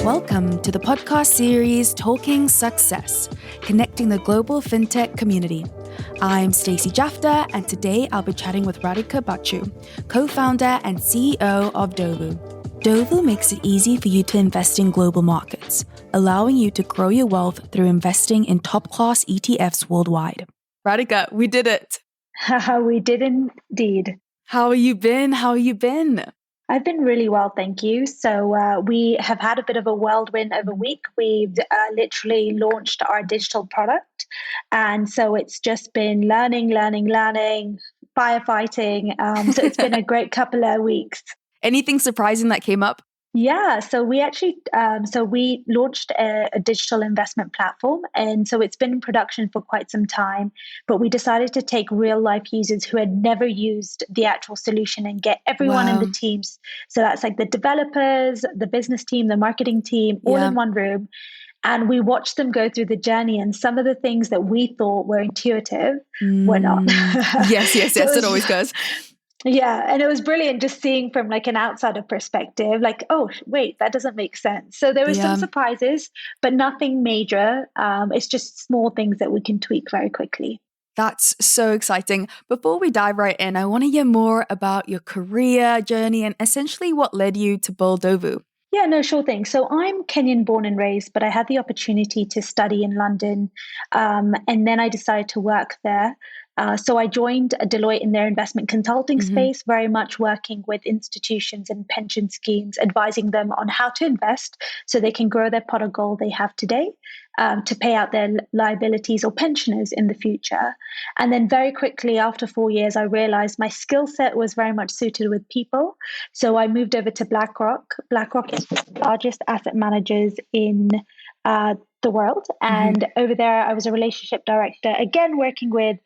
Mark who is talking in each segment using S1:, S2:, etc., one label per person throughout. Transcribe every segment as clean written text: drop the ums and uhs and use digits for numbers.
S1: Welcome to the podcast series Talking Success, connecting the global FinTech community. I'm Stacey Jafta, and today I'll be chatting with Radhika Bhachu, co-founder and CEO of Ndovu. Ndovu makes it easy for you to invest in global markets, allowing you to grow your wealth through investing in top-class ETFs worldwide. Radhika, we did it.
S2: We did indeed.
S1: How have you been?
S2: I've been really well, thank you. So we have had a bit of a whirlwind of a week. We've literally launched our digital product. And so it's just been learning, firefighting. So it's been a great couple of weeks.
S1: Anything surprising that came up?
S2: Yeah, so we actually, we launched a digital investment platform, and so it's been in production for quite some time, but we decided to take real life users who had never used the actual solution and get everyone in the teams. So that's like the developers, the business team, the marketing team, all in one room. And we watched them go through the journey, and some of the things that we thought were intuitive were not.
S1: Yes, it always goes.
S2: Yeah. And it was brilliant just seeing from like an outsider perspective, like, oh, wait, that doesn't make sense. So there were some surprises, but nothing major. It's just small things that we can tweak very quickly.
S1: That's so exciting. Before we dive right in, I want to hear more about your career journey and essentially what led you to build Ndovu.
S2: Yeah, no, sure thing. So I'm Kenyan born and raised, but I had the opportunity to study in London. And then I decided to work there. So I joined Deloitte in their investment consulting space, very much working with institutions and pension schemes, advising them on how to invest so they can grow their pot of gold they have today to pay out their liabilities or pensioners in the future. And then very quickly after 4 years, I realized my skill set was very much suited with people. So I moved over to BlackRock. BlackRock is the largest asset managers in the world. And over there, I was a relationship director, again, working with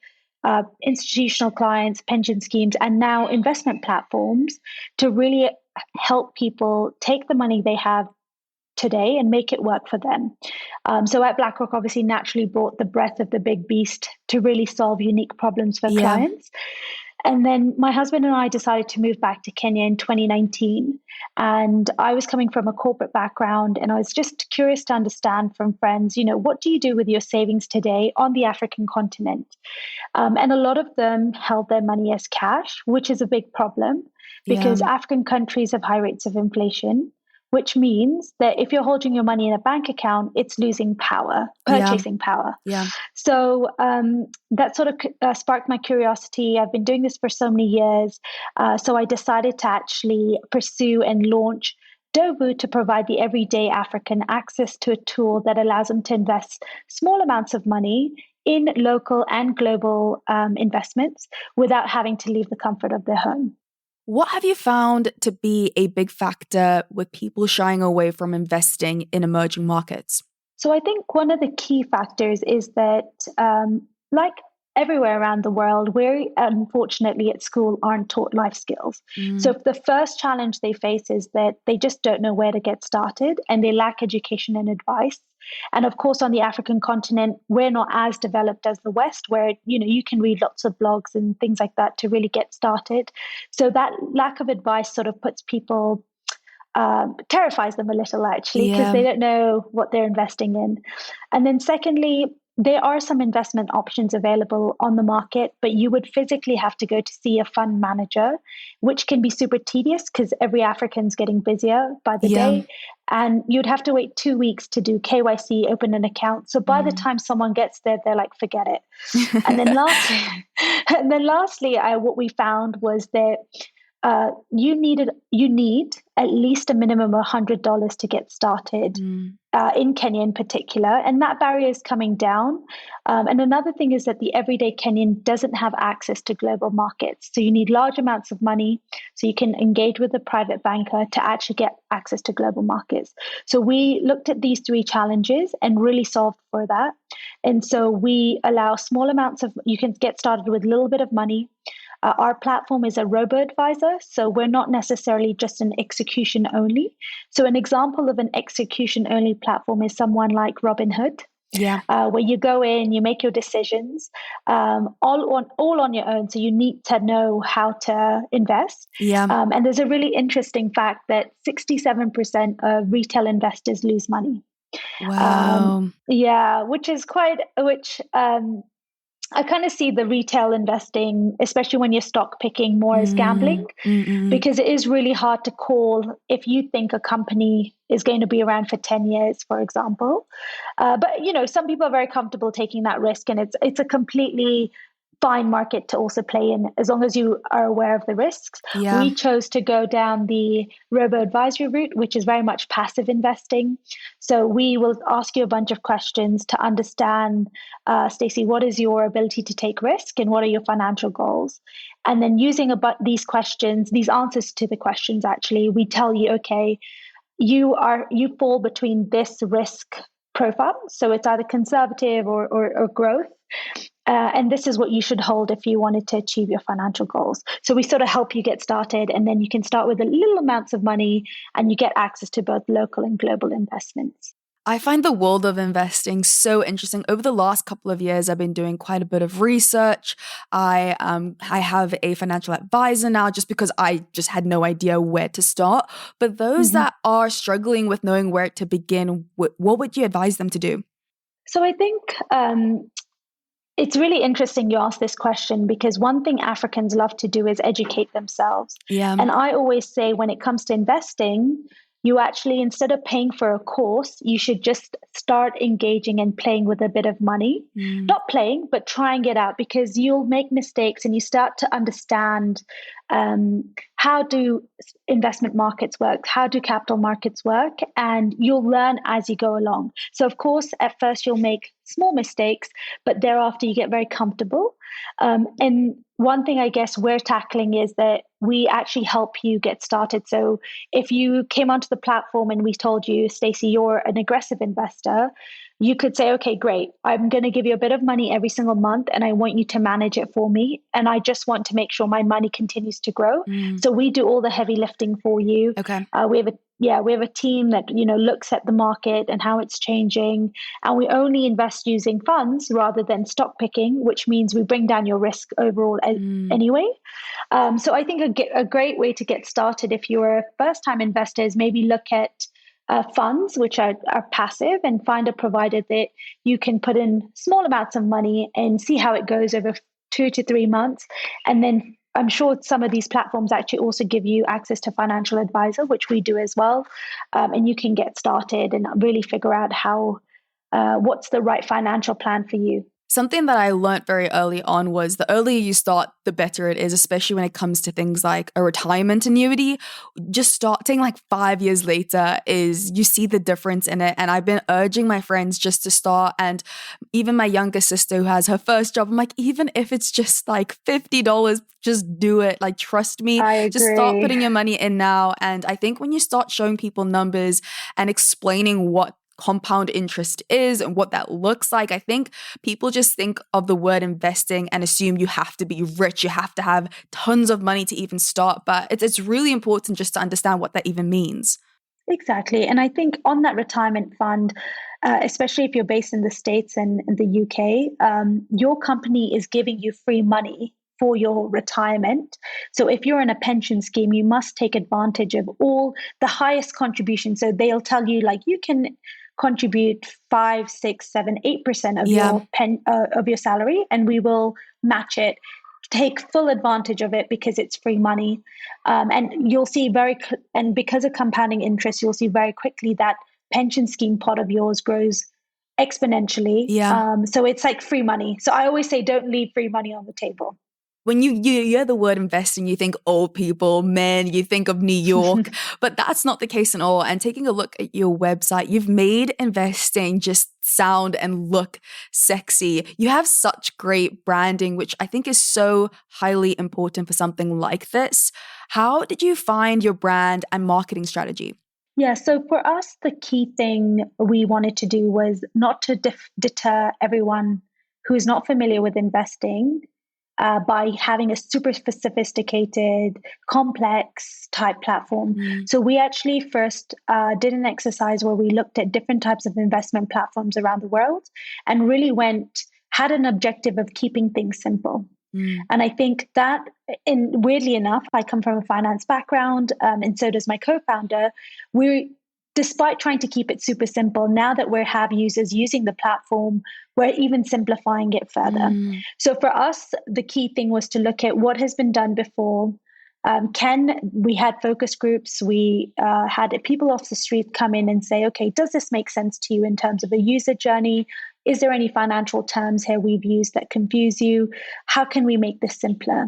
S2: institutional clients, pension schemes, and now investment platforms to really help people take the money they have today and make it work for them. So at BlackRock, obviously, naturally brought the breadth of the big beast to really solve unique problems for clients. And then my husband and I decided to move back to Kenya in 2019. And I was coming from a corporate background, and I was just curious to understand from friends, what do you do with your savings today on the African continent? And a lot of them held their money as cash, which is a big problem because African countries have high rates of inflation, which means that if you're holding your money in a bank account, it's losing power, purchasing power. So that sort of sparked my curiosity. I've been doing this for so many years. So I decided to actually pursue and launch Ndovu to provide the everyday African access to a tool that allows them to invest small amounts of money in local and global investments without having to leave the comfort of their home.
S1: What have you found to be a big factor with people shying away from investing in emerging markets? So
S2: I think one of the key factors is that, like everywhere around the world, we unfortunately at school aren't taught life skills. So the first challenge they face is that they just don't know where to get started and they lack education and advice. And of course, on the African continent, we're not as developed as the West, where you can read lots of blogs and things like that to really get started. So that lack of advice sort of puts people, terrifies them a little actually, because they don't know what they're investing in. And then secondly, there are some investment options available on the market, but you would physically have to go to see a fund manager, which can be super tedious because every African's getting busier by the day. And you'd have to wait 2 weeks to do KYC, open an account. So by the time someone gets there, they're like, forget it. And then lastly, what we found was that you need at least a minimum of $100 to get started in Kenya in particular, and that barrier is coming down. And another thing is that the everyday Kenyan doesn't have access to global markets, so you need large amounts of money so you can engage with a private banker to actually get access to global markets. So we looked at these 3 challenges and really solved for that. And so we allow small amounts of, you can get started with a little bit of money. Our platform is a robo-advisor, so we're not necessarily just an execution only. So an example of an execution only platform is someone like Robinhood.
S1: Yeah.
S2: where you go in, you make your decisions, all on your own. So you need to know how to invest.
S1: Yeah.
S2: And there's a really interesting fact that 67% of retail investors lose money.
S1: Wow.
S2: Yeah, which I kind of see the retail investing, especially when you're stock picking, more as gambling,
S1: Mm, mm, mm.
S2: because it is really hard to call if you think a company is going to be around for 10 years, for example. But some people are very comfortable taking that risk, and it's a completely fine market to also play in as long as you are aware of the risks.
S1: Yeah.
S2: We chose to go down the robo advisory route, which is very much passive investing. So we will ask you a bunch of questions to understand, Stacey, what is your ability to take risk and what are your financial goals? And then using these questions, these answers to the questions, actually, we tell you, okay, you fall between this risk profile. So it's either conservative or growth. And this is what you should hold if you wanted to achieve your financial goals. So we sort of help you get started, and then you can start with a little amounts of money and you get access to both local and global investments.
S1: I find the world of investing so interesting. Over the last couple of years, I've been doing quite a bit of research. I have a financial advisor now just because I just had no idea where to start. But those
S2: Mm-hmm.
S1: that are struggling with knowing where to begin, what would you advise them to do?
S2: So I think it's really interesting you ask this question, because one thing Africans love to do is educate themselves.
S1: Yeah.
S2: And I always say when it comes to investing, you actually, instead of paying for a course, you should just start engaging and playing with a bit of money.
S1: Mm,
S2: Not playing, but trying it out, because you'll make mistakes and you start to understand how do investment markets work, how do capital markets work, and you'll learn as you go along. So, of course, at first you'll make small mistakes, but thereafter you get very comfortable. And one thing I guess we're tackling is that we actually help you get started. So if you came onto the platform and we told you, Stacey, you're an aggressive investor, you could say, okay, great. I'm going to give you a bit of money every single month and I want you to manage it for me. And I just want to make sure my money continues to grow.
S1: mm.
S2: So we do all the heavy lifting for you.
S1: Okay.
S2: We have a team that looks at the market and how it's changing, and we only invest using funds rather than stock picking, which means we bring down your risk overall
S1: Mm,
S2: anyway. So I think a great way to get started if you're a first time investor is maybe look at funds which are passive, and find a provider that you can put in small amounts of money and see how it goes over 2 to 3 months. And then I'm sure some of these platforms actually also give you access to financial advisor, which we do as well. And you can get started and really figure out what's the right financial plan for you.
S1: Something that I learned very early on was the earlier you start, the better it is, especially when it comes to things like a retirement annuity. Just starting like 5 years later is you see the difference in it. And I've been urging my friends just to start. And even my younger sister who has her first job, I'm like, even if it's just like $50, just do it. Like, trust me,
S2: I
S1: just start
S2: agree.
S1: putting your money in now. And I think when you start showing people numbers and explaining what compound interest is and what that looks like, I think people just think of the word investing and assume you have to be rich, you have to have tons of money to even start. But it's really important just to understand what that even means.
S2: Exactly. And I think on that retirement fund, especially if you're based in the States and the UK, your company is giving you free money for your retirement. So if you're in a pension scheme, you must take advantage of all the highest contributions. So they'll tell you, like, you can contribute 5, 6, 7, 8%
S1: Yeah.
S2: of your salary, and we will match it. Take full advantage of it because it's free money. And you'll see and because of compounding interest, you'll see very quickly that pension scheme pot of yours grows exponentially.
S1: Yeah.
S2: So it's like free money. So I always say, don't leave free money on the table.
S1: When you hear the word investing, you think old people, men, you think of New York, but that's not the case at all. And taking a look at your website, you've made investing just sound and look sexy. You have such great branding, which I think is so highly important for something like this. How did you find your brand and marketing strategy?
S2: Yeah, so for us, the key thing we wanted to do was not to deter everyone who is not familiar with investing, by having a super sophisticated, complex type platform.
S1: Mm.
S2: So we actually first did an exercise where we looked at different types of investment platforms around the world and really had an objective of keeping things simple.
S1: Mm.
S2: And I think that, weirdly enough, I come from a finance background, and so does my co-founder. We, despite trying to keep it super simple, now that we have users using the platform, we're even simplifying it further.
S1: Mm.
S2: So for us, the key thing was to look at what has been done before. We had focus groups. We had people off the street come in and say, okay, does this make sense to you in terms of a user journey? Is there any financial terms here we've used that confuse you? How can we make this simpler?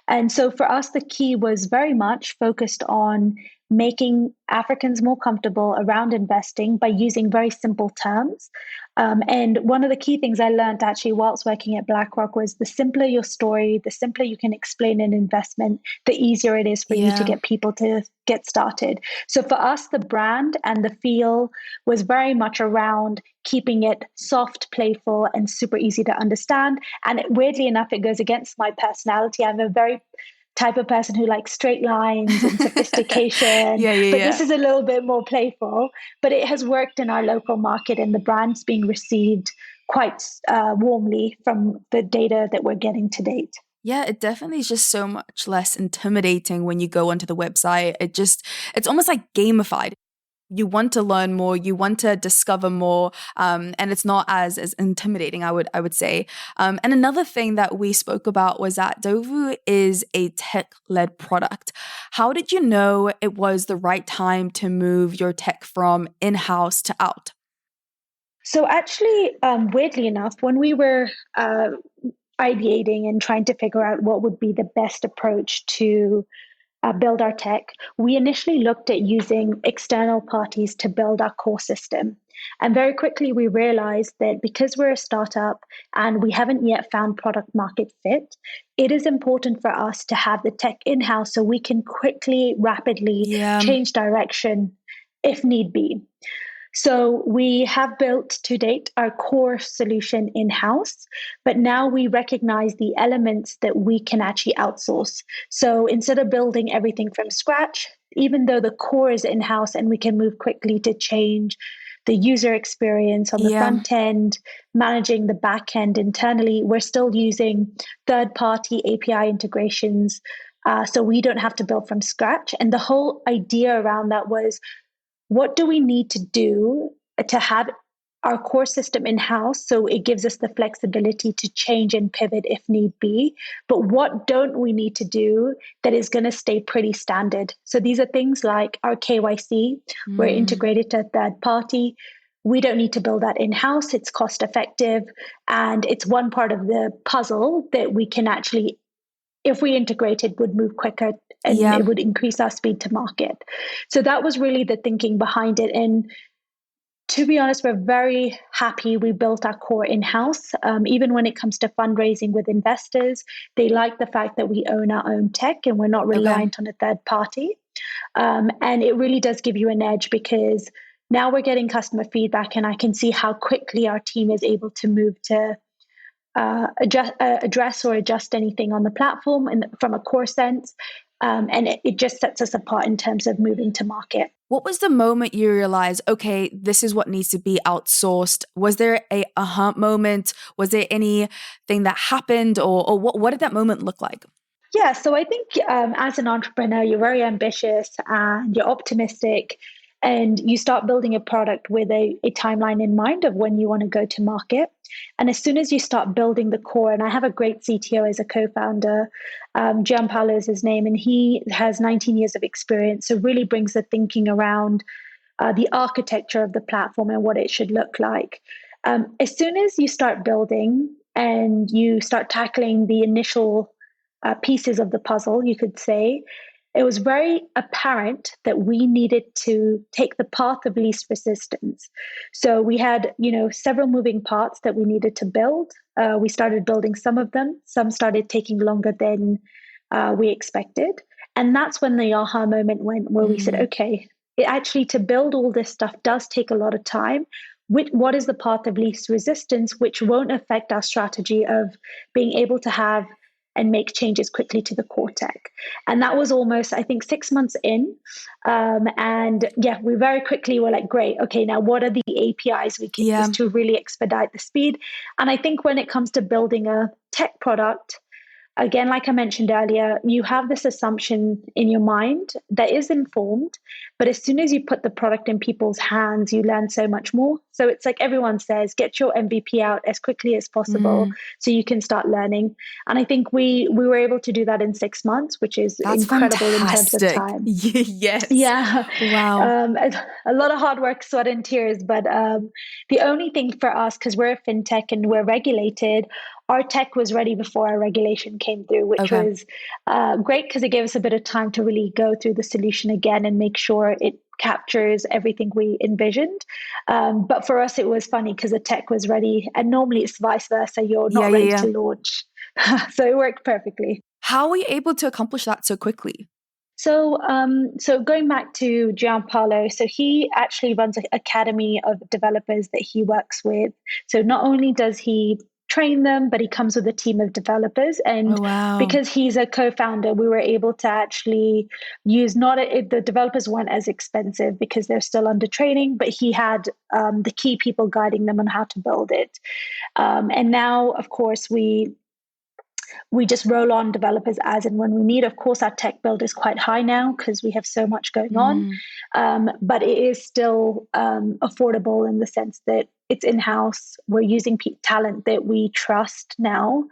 S2: And so for us, the key was very much focused on making Africans more comfortable around investing by using very simple terms. And one of the key things I learned actually whilst working at BlackRock was the simpler your story, the simpler you can explain an investment, the easier it is for you to
S1: Yeah.
S2: get people to get started. So for us, the brand and the feel was very much around keeping it soft, playful, and super easy to understand. And weirdly enough, it goes against my personality. I'm a very type of person who likes straight lines and sophistication,
S1: Yeah, yeah,
S2: but this
S1: yeah.
S2: is a little bit more playful. But it has worked in our local market, and the brand's being received quite warmly from the data that we're getting to date.
S1: Yeah, it definitely is just so much less intimidating when you go onto the website. It's almost like gamified. You want to learn more, you want to discover more, and it's not as intimidating, I would say. And another thing that we spoke about was that Ndovu is a tech-led product. How did you know it was the right time to move your tech from in-house to out?
S2: So actually, weirdly enough, when we were ideating and trying to figure out what would be the best approach to build our tech, we initially looked at using external parties to build our core system. And very quickly, we realized that because we're a startup and we haven't yet found product market fit, it is important for us to have the tech in house so we can quickly, rapidly
S1: Yeah.
S2: change direction if need be. So we have built to date our core solution in house, but now we recognize the elements that we can actually outsource. So instead of building everything from scratch, even though the core is in house and we can move quickly to change the user experience on the
S1: Yeah.
S2: front end, managing the back end internally, we're still using third party API integrations. So we don't have to build from scratch. And the whole idea around that was, what do we need to do to have our core system in house so it gives us the flexibility to change and pivot if need be? But what don't we need to do that is going to stay pretty standard? So these are things like our KYC, we're
S1: Mm.
S2: integrated to a third party. We don't need to build that in house. It's cost effective. And it's one part of the puzzle that we can actually, if we integrated, would move quicker and
S1: Yeah.
S2: it would increase our speed to market. So that was really the thinking behind it. And to be honest, we're very happy we built our core in house. Even when it comes to fundraising with investors, they like the fact that we own our own tech and we're not
S1: Okay.
S2: reliant on a third party. And it really does give you an edge because now we're getting customer feedback, and I can see how quickly our team is able to move to address or adjust anything on the platform and from a core sense. And it just sets us apart in terms of moving to market.
S1: What was the moment you realized, okay, this is what needs to be outsourced? Was there a aha moment? Was there anything that happened, or what did that moment look like?
S2: Yeah, so I think as an entrepreneur, you're very ambitious and you're optimistic, and you start building a product with a timeline in mind of when you want to go to market. And as soon as you start building the core, and I have a great CTO as a co founder, Gianpaolo is his name, and he has 19 years of experience, so really brings the thinking around the architecture of the platform and what it should look like. As soon as you start building and you start tackling the initial pieces of the puzzle, you could say, it was very apparent that we needed to take the path of least resistance. So we had, several moving parts that we needed to build. We started building some of them. Some started taking longer than we expected. And that's when the aha moment went, where we said,
S1: Mm.
S2: okay, actually, to build all this stuff does take a lot of time. What is the path of least resistance, which won't affect our strategy of being able to have and make changes quickly to the core tech. And that was almost, I think, 6 months in. And yeah, we very quickly were like, great, okay, now what are the APIs we can use to really expedite the speed? And I think when it comes to building a tech product, again, like I mentioned earlier, you have this assumption in your mind that is informed, but as soon as you put the product in people's hands, you learn so much more. So it's like everyone says, get your MVP out as quickly as possible so you can start learning. And I think we were able to do that in 6 months, which is
S1: That's
S2: incredible
S1: fantastic.
S2: in terms of time.
S1: Yes.
S2: Yeah.
S1: Wow.
S2: A lot of hard work, sweat, and tears. But the only thing for us, because we're a fintech and we're regulated, our tech was ready before our regulation came through, which was great because it gave us a bit of time to really go through the solution again and make sure it captures everything we envisioned. But for us, it was funny because the tech was ready. And normally it's vice versa. You're not ready to launch. So it worked perfectly.
S1: How were you able to accomplish that so quickly?
S2: So, so going back to Gianpaolo, so he actually runs an academy of developers that he works with. So not only does he train them, but he comes with a team of developers. And because he's a co-founder, we were able to actually use the developers weren't as expensive because they're still under training, but he had the key people guiding them on how to build it. And now, of course, we just roll on developers as and when we need. Of course, our tech build is quite high now because we have so much going on, but it is still affordable in the sense that it's in-house. We're using talent that we trust now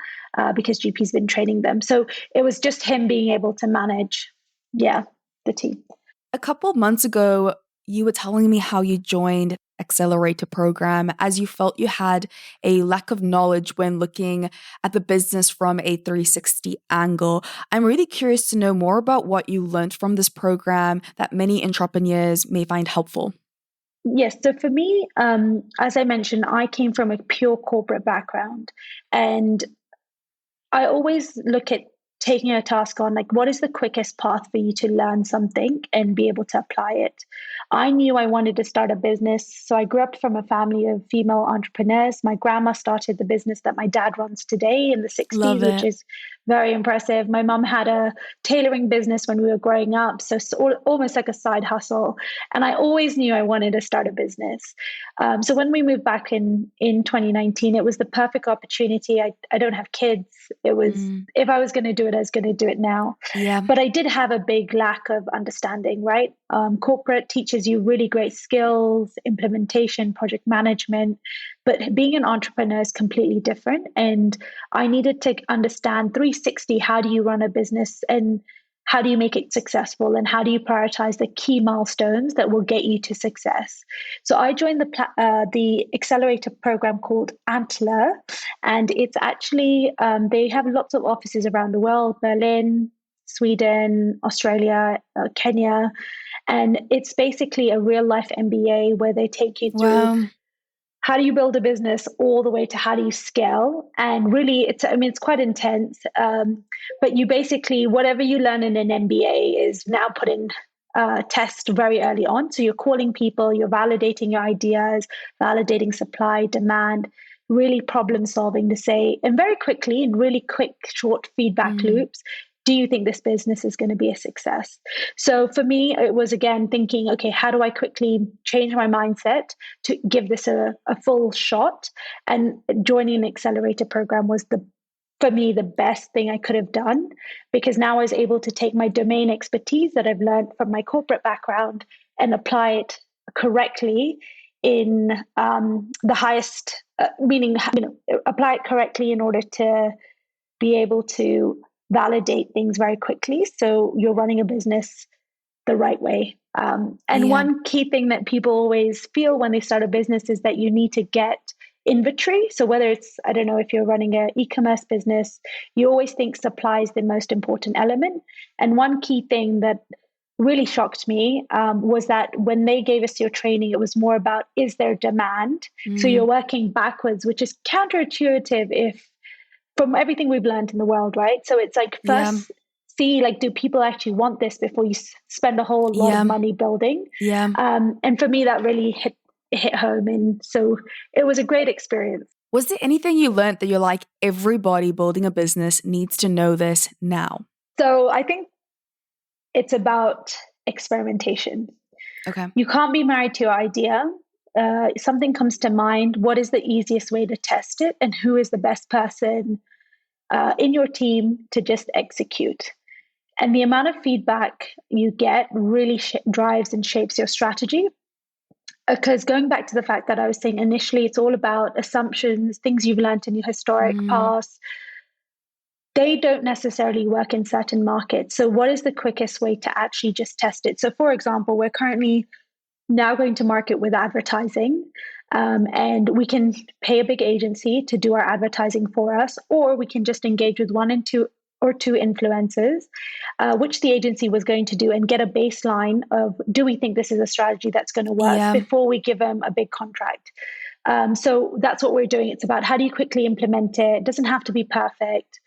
S2: because GP's been training them. So it was just him being able to manage, the team.
S1: A couple of months ago, you were telling me how you joined accelerator program as you felt you had a lack of knowledge when looking at the business from a 360 angle. I'm really curious to know more about what you learned from this program that many entrepreneurs may find helpful.
S2: Yes. So for me, as I mentioned, I came from a pure corporate background, and I always look at taking a task on like, what is the quickest path for you to learn something and be able to apply it? I knew I wanted to start a business. So I grew up from a family of female entrepreneurs. My grandma started the business that my dad runs today in the 60s, which is very impressive. My mom had a tailoring business when we were growing up. So almost like a side hustle. And I always knew I wanted to start a business. So when we moved back in 2019, it was the perfect opportunity. I don't have kids. It was, if I was going to do it, I was going to do it now. But I did have a big lack of understanding, right? Corporate teaches you really great skills, implementation, project management, but being an entrepreneur is completely different. And I needed to understand 360, how do you run a business and how do you make it successful and how do you prioritize the key milestones that will get you to success? So I joined the accelerator program called Antler, and it's actually, they have lots of offices around the world, Berlin, Sweden, Australia, Kenya. And it's basically a real life MBA where they take you through how do you build a business all the way to how do you scale. And really, it's quite intense. But you basically, whatever you learn in an MBA is now put in test very early on. So you're calling people, you're validating your ideas, validating supply, demand, really problem solving to say, and very quickly, in really quick, short feedback loops, do you think this business is going to be a success? So for me, it was again thinking, okay, how do I quickly change my mindset to give this a full shot? And joining an accelerator program was for me, the best thing I could have done, because now I was able to take my domain expertise that I've learned from my corporate background and apply it correctly in the highest, meaning, apply it correctly in order to be able to validate things very quickly. So you're running a business the right way. And one key thing that people always feel when they start a business is that you need to get inventory. So whether it's, I don't know, if you're running an e-commerce business, you always think supply is the most important element. And one key thing that really shocked me was that when they gave us your training, it was more about, is there demand? So you're working backwards, which is counterintuitive if from everything we've learned in the world, right? So it's like first see, like, do people actually want this before you spend a whole lot of money building? And for me, that really hit home. And so it was a great experience.
S1: Was there anything you learned that you're like, everybody building a business needs to know this now?
S2: So I think it's about experimentation.
S1: Okay.
S2: You can't be married to your idea. Something comes to mind. What is the easiest way to test it? And who is the best person in your team to just execute? And the amount of feedback you get really drives and shapes your strategy. Because going back to the fact that I was saying initially, it's all about assumptions, things you've learned in your historic past. They don't necessarily work in certain markets. So, what is the quickest way to actually just test it? So, for example, we're currently now going to market with advertising, and we can pay a big agency to do our advertising for us, or we can just engage with one and two influencers, which the agency was going to do, and get a baseline of, do we think this is a strategy that's going to work before we give them a big contract. So that's what we're doing. It's about, how do you quickly implement it? It doesn't have to be perfect.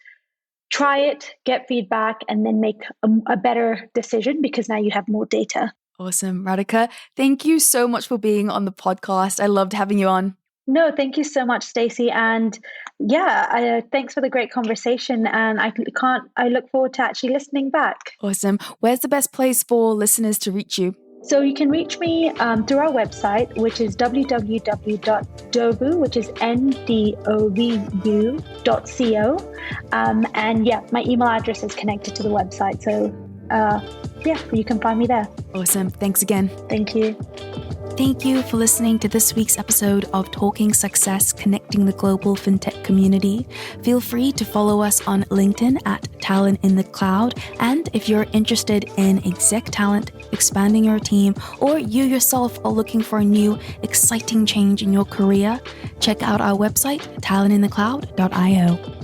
S2: Try it, get feedback, and then make a better decision, because now you have more data.
S1: Awesome. Radhika, thank you so much for being on the podcast. I loved having you on.
S2: No, thank you so much, Stacey. And thanks for the great conversation. And I look forward to actually listening back.
S1: Awesome. Where's the best place for listeners to reach you?
S2: So you can reach me through our website, which is www.ndovu, which is ndovu.co. And my email address is connected to the website. So you can find me there.
S1: Awesome. Thanks again.
S2: Thank you.
S1: Thank you for listening to this week's episode of Talking Success, Connecting the Global FinTech Community. Feel free to follow us on LinkedIn at Talent in the Cloud. And if you're interested in exec talent, expanding your team, or you yourself are looking for a new, exciting change in your career, check out our website, talentinthecloud.io.